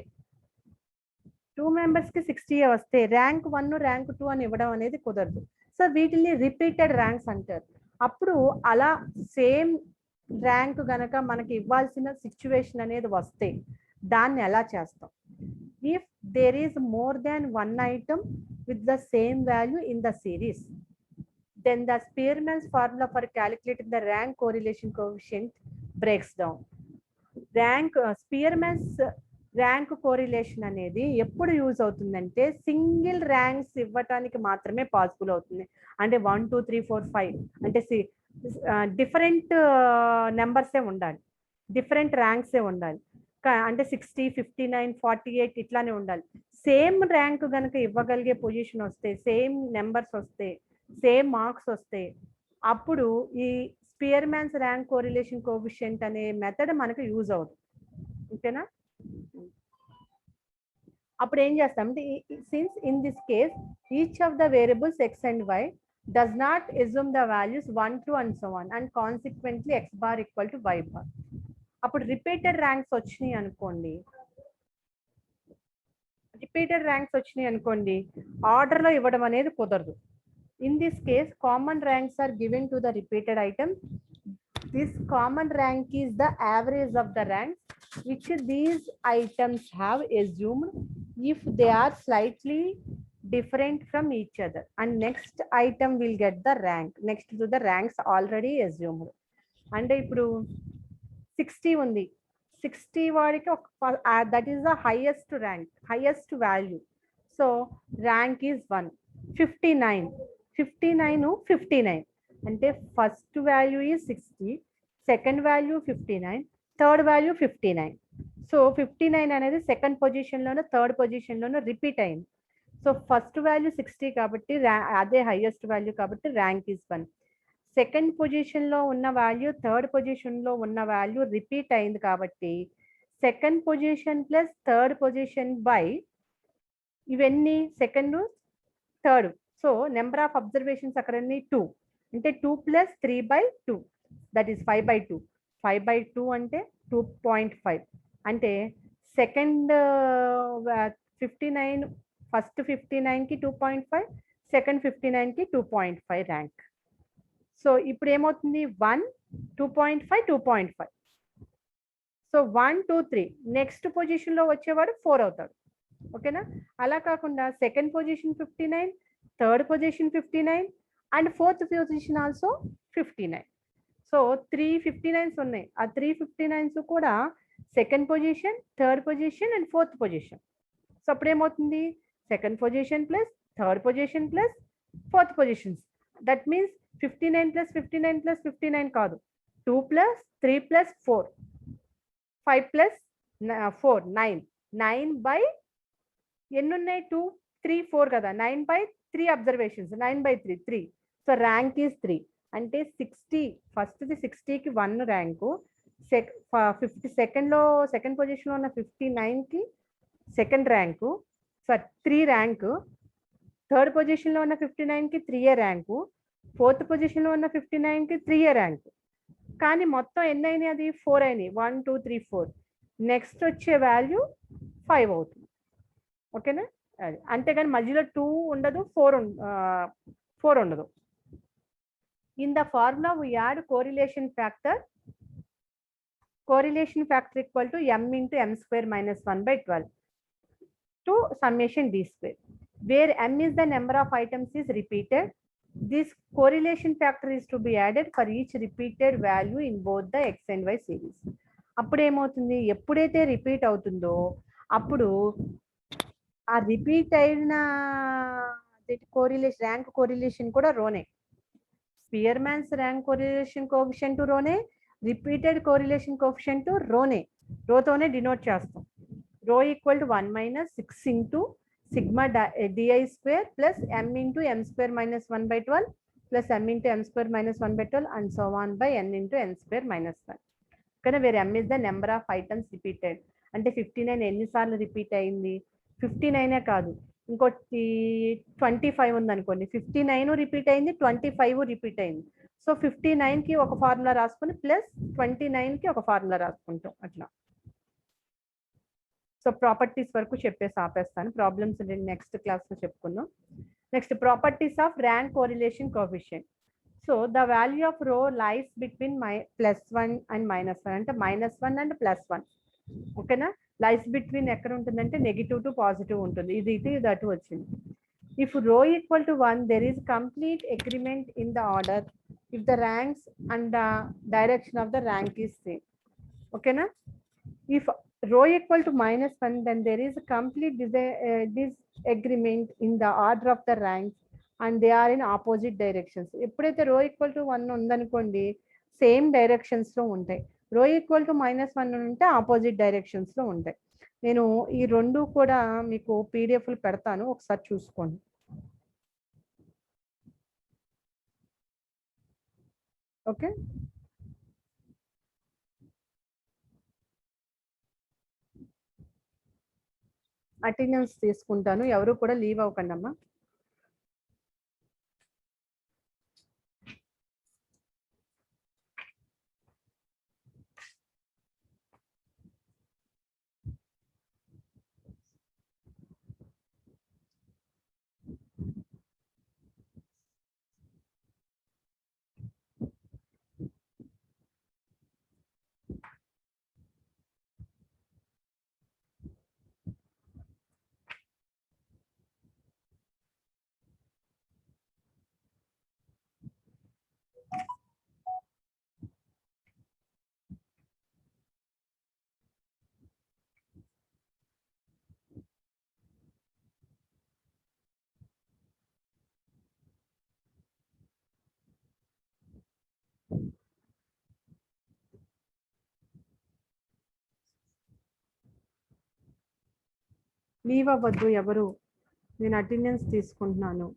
2 మెంబర్స్కి 60 వస్తే ర్యాంక్ 1 ర్యాంక్ 2 అని ఇవ్వడం అనేది కుదరదు. సో వీటిని రిపీటెడ్ ర్యాంక్స్ అంటారు. అప్పుడు అలా సేమ్ ర్యాంక్ గనక మనకి ఇవ్వాల్సిన సిచ్యువేషన్ అనేది వస్తే దాన్ని ఎలా చేస్తాం? If there is more than one item with the same value in the series, then the Spearman's formula for calculating the rank correlation coefficient breaks down. Spearman's rank correlation అనేది ఎప్పుడు యూజ్ అవుతుందంటే single ranks ఇవ్వటానికి మాత్రమే possible అవుతుంది. అంటే 1 2 3 4 5 అంటే different నెంబర్సే ఉండాలి, different ర్యాంక్సే ఉండాలి. అంటే 60 59 48 ఇట్లానే ఉండాలి. సేమ్ ర్యాంక్ కనుక ఇవ్వగలిగే పొజిషన్ వస్తే, సేమ్ నెంబర్స్ వస్తే, సేమ్ మార్క్స్ వస్తే, అప్పుడు ఈ స్పియర్మ్యాన్స్ ర్యాంక్ కోరిలేషన్ కోఎఫిషియంట్ అనే మెథడ్ మనకు యూజ్ అవుతుంది. ఓకేనా? అప్పుడు ఏం చేస్తామంటే since in this case each of the variables x and y does not assume the values 1 2 and so on, and consequently x bar equal to y bar. అప్పుడు repeated ranks వచ్చినాయి అనుకోండి, ఆర్డర్లో ఇవ్వడం అనేది కుదరదు. In this case common ranks are given to the repeated item. This common rank is the average of the ranks which these items have assumed if they are slightly different from each other, and next item will get the rank next to the ranks already assumed. And ఇప్పుడు 60 ఉంది, 60 వాడికి that is the highest rank, highest value, so rank is 1. 59 అంటే first value is 60, second value 59, third value 59. So 59 అనేది second పొజిషన్లోనూ third పొజిషన్లోనూ repeat అయింది. So first value 60 కాబట్టి అదే highest value కాబట్టి rank is 1. Second పొజిషన్లో ఉన్న వాల్యూ థర్డ్ పొజిషన్లో ఉన్న వాల్యూ రిపీట్ అయింది కాబట్టి second position plus third position by ఇవన్నీ second third. So number of observations అక్కడ 2 అంటే 2 + 3/2 దట్ ఈస్ 5/2. 5/2 అంటే 2.5 అంటే సెకండ్ 59 ఫస్ట్ 59కి 2.5 సెకండ్ 59కి 2.5 ర్యాంక్. సో ఇప్పుడు ఏమవుతుంది 1 2.5 2.5. సో 1 2 3 నెక్స్ట్ పొజిషన్లో వచ్చేవాడు 4 అవుతాడు. ఓకేనా? అలా కాకుండా second position 59, third position 59 and fourth position also 59. So 3 59s ఉన్నాయి. ఆ 3 59s కూడా second position, third position and fourth position. So అప్పుడు ఏమవుతుంది second position plus third position plus fourth positions. That means 59 plus 59 plus 59 కాదు, 2 plus 3 plus 4 5 plus 4 9 9/, ఎన్ని ఉన్నాయి 2 3 4 కదా, 9/3 observations, 9/3 3. So rank is 3 అంటే 60 ఫస్ట్ది 60కి 1 ర్యాంకు, 52ndలో సెకండ్ పొజిషన్లో ఉన్న 59కి సెకండ్ ర్యాంకు, 3 ర్యాంకు, థర్డ్ పొజిషన్లో ఉన్న 59కి 3 ర్యాంకు, ఫోర్త్ పొజిషన్లో ఉన్న 59కి 3 ర్యాంకు. కానీ మొత్తం ఎన్ని అయినాయి, అది 4 అయినాయి, 1 2 3 4. నెక్స్ట్ వచ్చే వాల్యూ 5 అవుతుంది. ఓకేనా? అది అంతేగాని మధ్యలో 2 ఉండదు, 4 ఉండదు. In the formula we add correlation factor equal to m into m square minus 1/12 to summation d square, where m is the number of items is repeated. This correlation factor is to be added for each repeated value in both the x and y series. అప్పుడు ఏమవుతుంది, ఎప్పుడైతే repeat అవుతుందో అప్పుడు ఆ repeat అయిన correlation rank correlation కూడా రోనే. Spearman's rank correlation coefficient రోనే, రిపీటెడ్ కోరిలేషన్ కోఎఫిషియంట్ రోనే, రోతోనే డినోట్ చేస్తాం. Rho equal to 1 minus 6 into sigma d i square plus m into m square minus 1/12 plus m into m square minus 1/12 and so on by n into n square minus 1. కానీ వేరే m is the number of items repeated. అంటే 59 ఎన్నిసార్లు repeat అయింది, 59 కాదు ఇంకోటి 25 ఉంది అనుకోండి, 59 repeat అయింది, 25 రిపీట్ అయింది. సో 59కి ఒక ఫార్ములా రాసుకొని ప్లస్ 29కి ఒక ఫార్ములా రాసుకుంటాం అట్లా. సో ప్రాపర్టీస్ వరకు చెప్పేసి ఆపేస్తాను, ప్రాబ్లమ్స్ నెక్స్ట్ క్లాస్లో చెప్పుకుందాం. Next properties off rank correlation coefficient. So the value of రో లైస్ బిట్వీన్ +1 అండ్ -1 అంటే -1 అండ్ +1. ఓకేనా? లైస్ బిట్వీన్ ఎక్కడ ఉంటుందంటే నెగిటివ్ టు పాజిటివ్ ఉంటుంది. ఇది ఇది అటు వచ్చింది. If rho equal to 1 there is complete agreement in the order if the ranks and the direction of the rank is same. ఓకేనా? If rho equal to -1 then there is a complete disagreement in the order of the ranks and they are in opposite directions. ఎప్పుడైతే రో equal to 1 ఉందనుకోండి same directions లో ఉంటాయి, రో equal to -1 ఉంటే opposite directions లో ఉంటాయి. నేను ఈ రెండు కూడా మీకు పీడిఎఫ్లు పెడతాను, ఒకసారి చూసుకోండి. ఓకే, అటెండెన్స్ తీసుకుంటాను, ఎవరు కూడా లీవ్ అవ్వకండి అమ్మా. లీవ్ అవ్వద్దు ఎవరు, నేను అటెండెన్స్ తీసుకుంటున్నాను.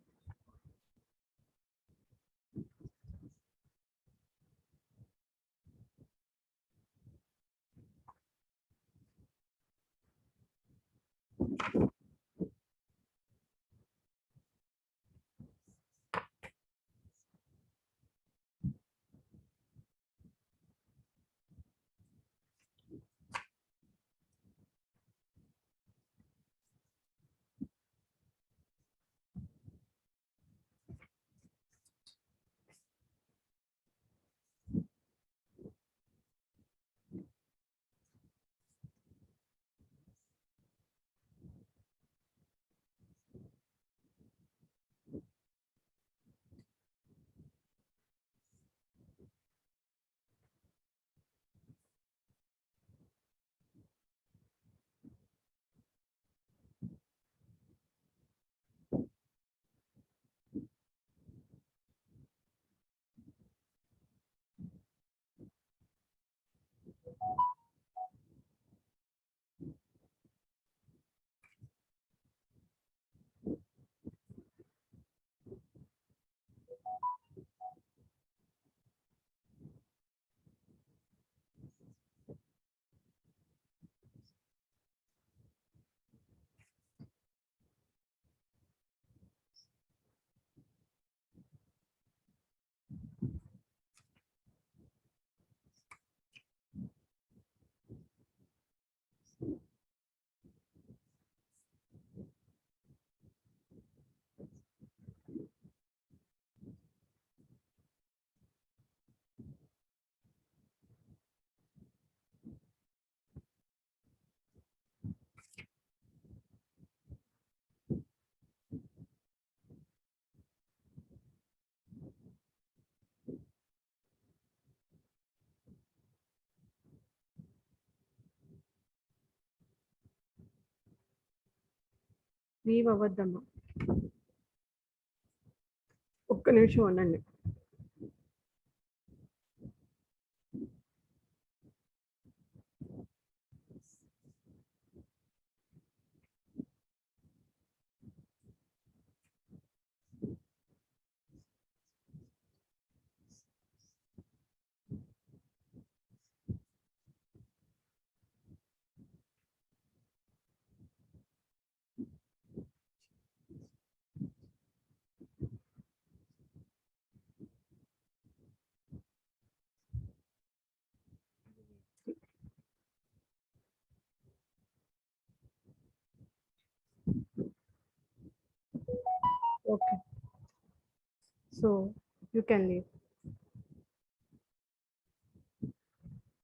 లీవ్ అవ్వద్దమ్మా, ఒక్క నిమిషం ఉండండి. Okay, so you can leave.